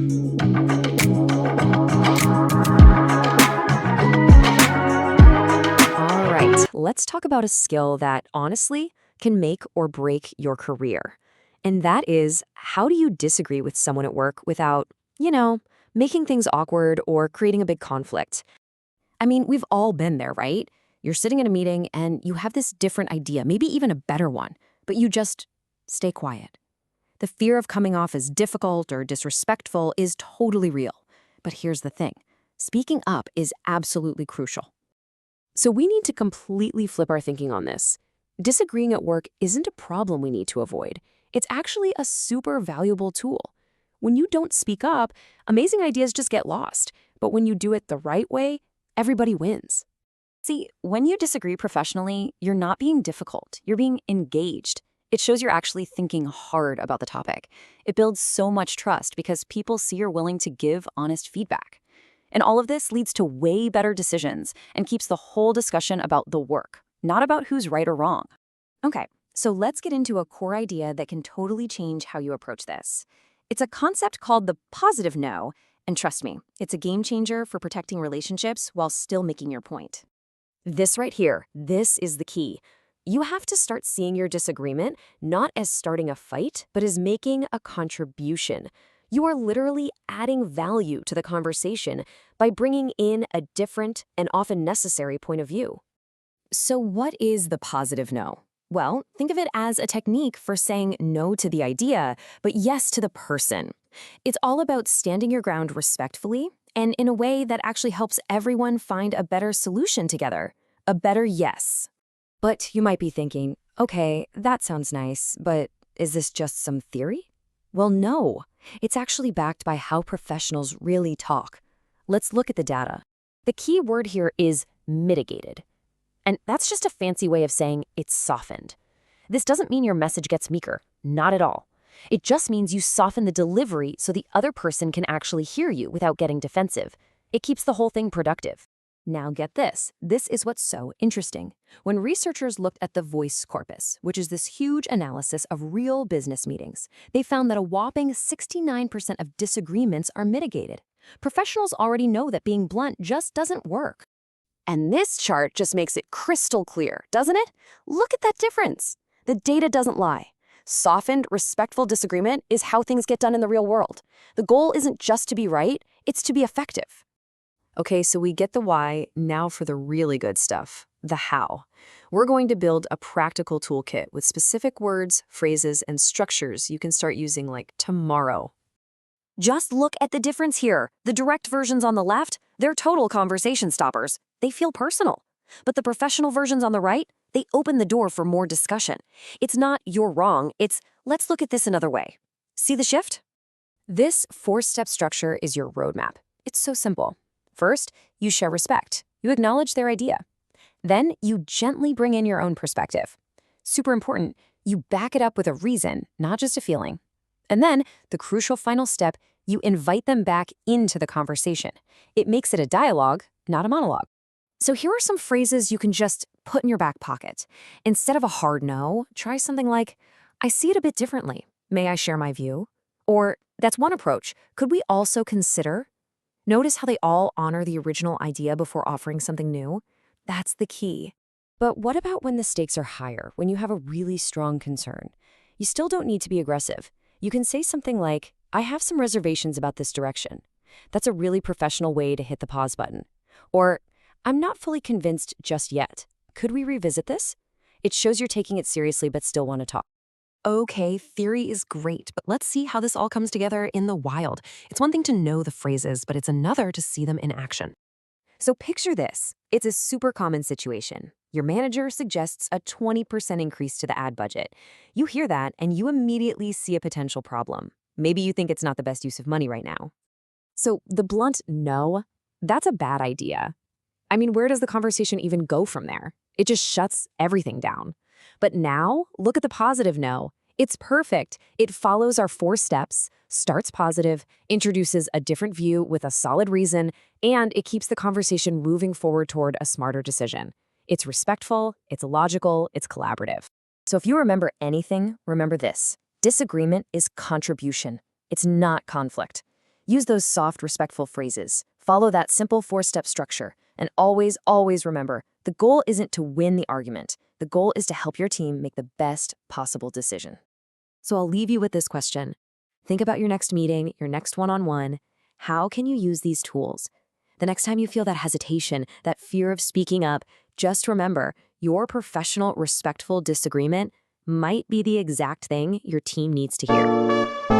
All right, let's talk about a skill that honestly can make or break your career. And that is, how do you disagree with someone at work without, making things awkward or creating a big conflict? I mean, we've all been there, right? You're sitting in a meeting and you have this different idea, maybe even a better one, but you just stay quiet. The fear of coming off as difficult or disrespectful is totally real. But here's the thing, speaking up is absolutely crucial. So we need to completely flip our thinking on this. Disagreeing at work isn't a problem we need to avoid. It's actually a super valuable tool. When you don't speak up, amazing ideas just get lost. But when you do it the right way, everybody wins. See, when you disagree professionally, you're not being difficult. You're being engaged. It shows you're actually thinking hard about the topic. It builds so much trust because people see you're willing to give honest feedback. And all of this leads to way better decisions and keeps the whole discussion about the work, not about who's right or wrong. Okay, so let's get into a core idea that can totally change how you approach this. It's a concept called the positive no, and trust me, it's a game changer for protecting relationships while still making your point. This right here, this is the key. You have to start seeing your disagreement not as starting a fight, but as making a contribution. You are literally adding value to the conversation by bringing in a different and often necessary point of view. So what is the positive no? Well, think of it as a technique for saying no to the idea, but yes to the person. It's all about standing your ground respectfully and in a way that actually helps everyone find a better solution together, a better yes. But you might be thinking, okay, that sounds nice, but is this just some theory? Well, no. It's actually backed by how professionals really talk. Let's look at the data. The key word here is mitigated. And that's just a fancy way of saying it's softened. This doesn't mean your message gets meeker, not at all. It just means you soften the delivery so the other person can actually hear you without getting defensive. It keeps the whole thing productive. Now get this. This is what's so interesting. When researchers looked at the voice corpus, which is this huge analysis of real business meetings, they found that a whopping 69% of disagreements are mitigated. Professionals already know that being blunt just doesn't work. And this chart just makes it crystal clear, doesn't it? Look at that difference. The data doesn't lie. Softened, respectful disagreement is how things get done in the real world. The goal isn't just to be right, it's to be effective. Okay, so we get the why, now for the really good stuff, the how. We're going to build a practical toolkit with specific words, phrases, and structures you can start using like tomorrow. Just look at the difference here. The direct versions on the left, they're total conversation stoppers. They feel personal. But the professional versions on the right, they open the door for more discussion. It's not you're wrong, it's let's look at this another way. See the shift? This 4-step structure is your roadmap. It's so simple. First, you show respect. You acknowledge their idea. Then you gently bring in your own perspective. Super important, you back it up with a reason, not just a feeling. And then, the crucial final step, you invite them back into the conversation. It makes it a dialogue, not a monologue. So here are some phrases you can just put in your back pocket. Instead of a hard no, try something like, I see it a bit differently. May I share my view? Or, that's one approach. Could we also consider? Notice how they all honor the original idea before offering something new? That's the key. But what about when the stakes are higher, when you have a really strong concern? You still don't need to be aggressive. You can say something like, I have some reservations about this direction. That's a really professional way to hit the pause button. Or, I'm not fully convinced just yet. Could we revisit this? It shows you're taking it seriously but still want to talk. Okay, theory is great, but let's see how this all comes together in the wild. It's one thing to know the phrases, but it's another to see them in action. So picture this. It's a super common situation. Your manager suggests a 20% increase to the ad budget. You hear that and you immediately see a potential problem. Maybe you think it's not the best use of money right now. So the blunt no, that's a bad idea. I mean, where does the conversation even go from there? It just shuts everything down. But now, look at the positive no. It's perfect. It follows our 4 steps, starts positive, introduces a different view with a solid reason, and it keeps the conversation moving forward toward a smarter decision. It's respectful, it's logical, it's collaborative. So if you remember anything, remember this. Disagreement is contribution. It's not conflict. Use those soft, respectful phrases. Follow that simple four-step structure. And always, always remember, the goal isn't to win the argument. The goal is to help your team make the best possible decision. So I'll leave you with this question. Think about your next meeting, your next one-on-one. How can you use these tools? The next time you feel that hesitation, that fear of speaking up, just remember, your professional, respectful disagreement might be the exact thing your team needs to hear.